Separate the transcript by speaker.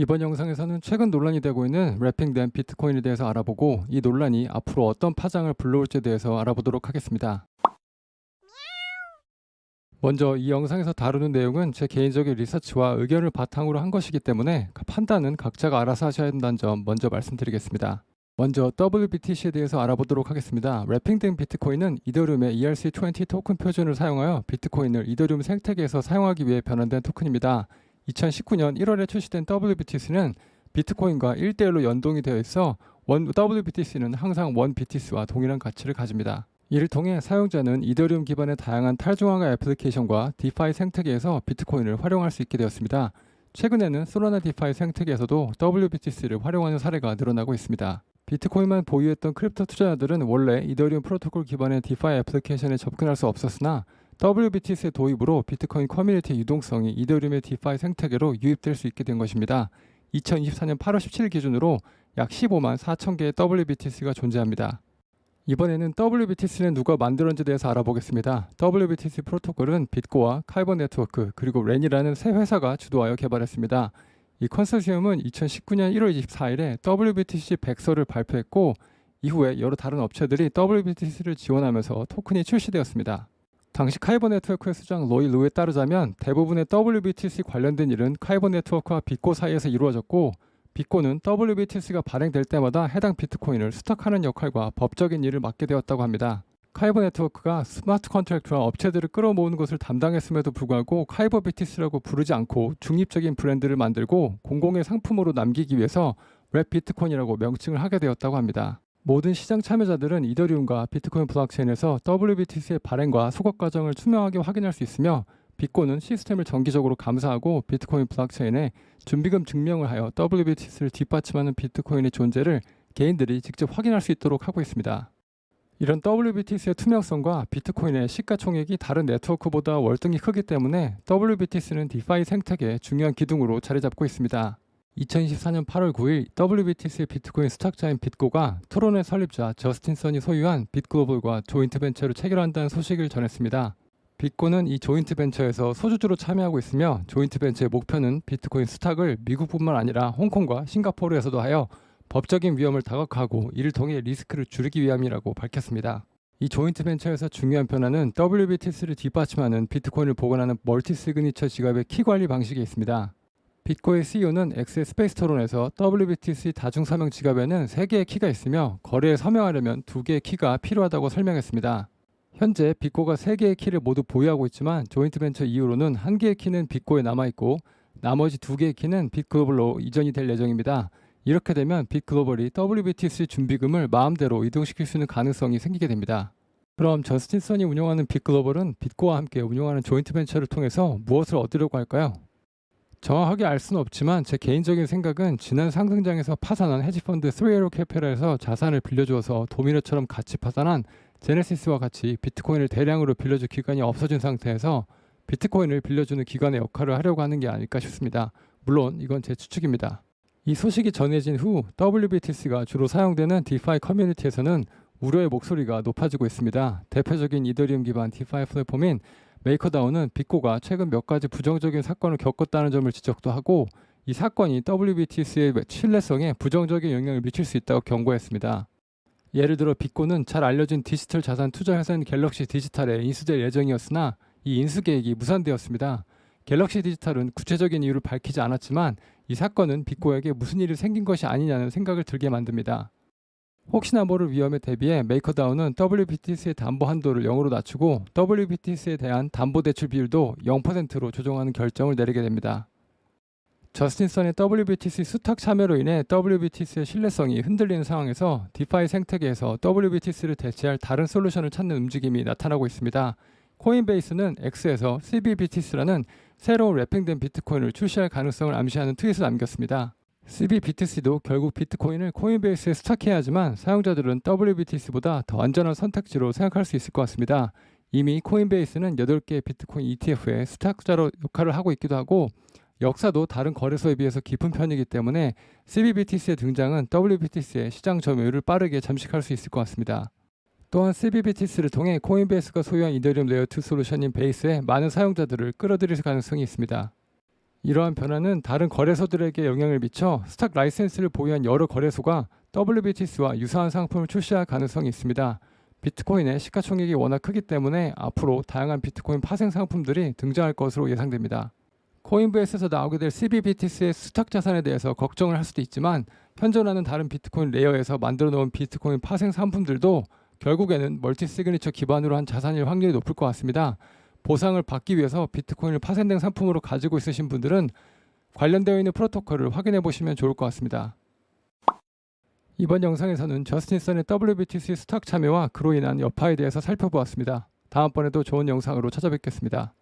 Speaker 1: 이번 영상에서는 최근 논란이 되고 있는 래핑된 비트코인에 대해서 알아보고 이 논란이 앞으로 어떤 파장을 불러올지에 대해서 알아보도록 하겠습니다. 먼저 이 영상에서 다루는 내용은 제 개인적인 리서치와 의견을 바탕으로 한 것이기 때문에 판단은 각자가 알아서 하셔야 한다는 점 먼저 말씀드리겠습니다. 먼저 WBTC에 대해서 알아보도록 하겠습니다. 래핑된 비트코인은 이더리움의 ERC20 토큰 표준을 사용하여 비트코인을 이더리움 생태계에서 사용하기 위해 변환된 토큰입니다. 2019년 1월에 출시된 WBTC는 비트코인과 1대1로 연동이 되어 있어 WBTC는 항상 1BTC와 동일한 가치를 가집니다. 이를 통해 사용자는 이더리움 기반의 다양한 탈중앙화 애플리케이션과 디파이 생태계에서 비트코인을 활용할 수 있게 되었습니다. 최근에는 솔라나 디파이 생태계에서도 WBTC를 활용하는 사례가 늘어나고 있습니다. 비트코인만 보유했던 크립토 투자자들은 원래 이더리움 프로토콜 기반의 디파이 애플리케이션에 접근할 수 없었으나 WBTC의 도입으로 비트코인 커뮤니티 유동성이 이더리움의 디파이 생태계로 유입될 수 있게 된 것입니다. 2024년 8월 17일 기준으로 약 15만 4천 개의 WBTC가 존재합니다. 이번에는 WBTC는 누가 만들었는지에 대해서 알아보겠습니다. WBTC 프로토콜은 bit고와 카이버 네트워크 그리고 렌이라는 세 회사가 주도하여 개발했습니다. 이 컨소시엄은 2019년 1월 24일에 WBTC 100서를 발표했고 이후에 여러 다른 업체들이 WBTC를 지원하면서 토큰이 출시되었습니다. 당시 카이버 네트워크의 수장 로이 루에 따르자면 대부분의 WBTC 관련된 일은 카이버 네트워크와 bit고 사이에서 이루어졌고 bit고는 WBTC가 발행될 때마다 해당 비트코인을 스탁하는 역할과 법적인 일을 맡게 되었다고 합니다. 카이버 네트워크가 스마트 컨트랙트와 업체들을 끌어모으는 것을 담당했음에도 불구하고 카이버 BTC라고 부르지 않고 중립적인 브랜드를 만들고 공공의 상품으로 남기기 위해서 랩 비트코인이라고 명칭을 하게 되었다고 합니다. 모든 시장 참여자들은 이더리움과 비트코인 블록체인에서 WBTC의 발행과 소각 과정을 투명하게 확인할 수 있으며 bit고는 시스템을 정기적으로 감사하고 비트코인 블록체인에 준비금 증명을 하여 WBTC를 뒷받침하는 비트코인의 존재를 개인들이 직접 확인할 수 있도록 하고 있습니다. 이런 WBTC의 투명성과 비트코인의 시가총액이 다른 네트워크보다 월등히 크기 때문에 WBTC는 디파이 생태계의 중요한 기둥으로 자리 잡고 있습니다. 2024년 8월 9일 WBTC의 비트코인 스탁자인 bit고가 토론의 설립자 저스틴 선이 소유한 bit글로벌과 조인트 벤처를 체결한다는 소식을 전했습니다. bit고는 이 조인트 벤처에서 소주주로 참여하고 있으며 조인트 벤처의 목표는 비트코인 스탁을 미국뿐만 아니라 홍콩과 싱가포르에서도 하여 법적인 위험을 다각화하고 이를 통해 리스크를 줄이기 위함이라고 밝혔습니다. 이 조인트 벤처에서 중요한 변화는 WBTC를 뒷받침하는 비트코인을 보관하는 멀티 시그니처 지갑의 키 관리 방식에 있습니다. bit고의 CEO는 엑스의 스페이스 토론에서 WBTC 다중 서명 지갑에는 3개의 키가 있으며 거래에 서명하려면 2개의 키가 필요하다고 설명했습니다. 현재 bit고가 3개의 키를 모두 보유하고 있지만 조인트 벤처 이후로는 1개의 키는 bit고에 남아있고 나머지 2개의 키는 bit글로벌로 이전이 될 예정입니다. 이렇게 되면 bit글로벌이 WBTC 준비금을 마음대로 이동시킬 수 있는 가능성이 생기게 됩니다. 그럼 저스틴 선이 운영하는 bit글로벌은 bit고와 함께 운영하는 조인트 벤처를 통해서 무엇을 얻으려고 할까요? 정확하게 알 수는 없지만 제 개인적인 생각은 지난 상승장에서 파산한 헤지펀드 3Arrow 캐피탈에서 자산을 빌려주어서 도미노처럼 같이 파산한 제네시스와 같이 비트코인을 대량으로 빌려줄 기관이 없어진 상태에서 비트코인을 빌려주는 기관의 역할을 하려고 하는 게 아닐까 싶습니다. 물론 이건 제 추측입니다. 이 소식이 전해진 후 WBTC가 주로 사용되는 디파이 커뮤니티에서는 우려의 목소리가 높아지고 있습니다. 대표적인 이더리움 기반 디파이 플랫폼인 메이커다운은 bit고가 최근 몇 가지 부정적인 사건을 겪었다는 점을 지적도 하고 이 사건이 WBTC의 신뢰성에 부정적인 영향을 미칠 수 있다고 경고했습니다. 예를 들어 bit고는 잘 알려진 디지털 자산 투자 회사인 갤럭시 디지털에 인수될 예정이었으나 이 인수 계획이 무산되었습니다. 갤럭시 디지털은 구체적인 이유를 밝히지 않았지만 이 사건은 bit고에게 무슨 일이 생긴 것이 아니냐는 생각을 들게 만듭니다. 혹시나 모를 위험에 대비해 메이커다운은 WBTC의 담보 한도를 0으로 낮추고 WBTC에 대한 담보대출 비율도 0%로 조정하는 결정을 내리게 됩니다. 저스틴 선의 WBTC 수탁 참여로 인해 WBTC의 신뢰성이 흔들리는 상황에서 디파이 생태계에서 WBTC를 대체할 다른 솔루션을 찾는 움직임이 나타나고 있습니다. 코인베이스는 X에서 CBBTC라는 새로운 래핑된 비트코인을 출시할 가능성을 암시하는 트윗을 남겼습니다. CBBTC도 결국 비트코인을 코인베이스에 스탁해야 하지만 사용자들은 WBTC보다 더 안전한 선택지로 생각할 수 있을 것 같습니다. 이미 코인베이스는 8개의 비트코인 ETF의 스탁자로 역할을 하고 있기도 하고 역사도 다른 거래소에 비해서 깊은 편이기 때문에 CBBTC의 등장은 WBTC의 시장 점유율을 빠르게 잠식할 수 있을 것 같습니다. 또한 CBBTC를 통해 코인베이스가 소유한 이더리움 레이어2 솔루션인 베이스에 많은 사용자들을 끌어들일 가능성이 있습니다. 이러한 변화는 다른 거래소들에게 영향을 미쳐 스탁 라이센스를 보유한 여러 거래소가 WBTC와 유사한 상품을 출시할 가능성이 있습니다. 비트코인의 시가총액이 워낙 크기 때문에 앞으로 다양한 비트코인 파생 상품들이 등장할 것으로 예상됩니다. 코인베이스에서 나오게 될 CBBTC의 스탁 자산에 대해서 걱정을 할 수도 있지만 현존하는 다른 비트코인 레이어에서 만들어 놓은 비트코인 파생 상품들도 결국에는 멀티 시그니처 기반으로 한 자산일 확률이 높을 것 같습니다. 보상을 받기 위해서 비트코인을 파생된 상품으로 가지고 있으신 분들은 관련되어 있는 프로토콜을 확인해 보시면 좋을 것 같습니다. 이번 영상에서는 저스틴 선의 WBTC 스탁 참여와 그로 인한 여파에 대해서 살펴보았습니다. 다음번에도 좋은 영상으로 찾아뵙겠습니다.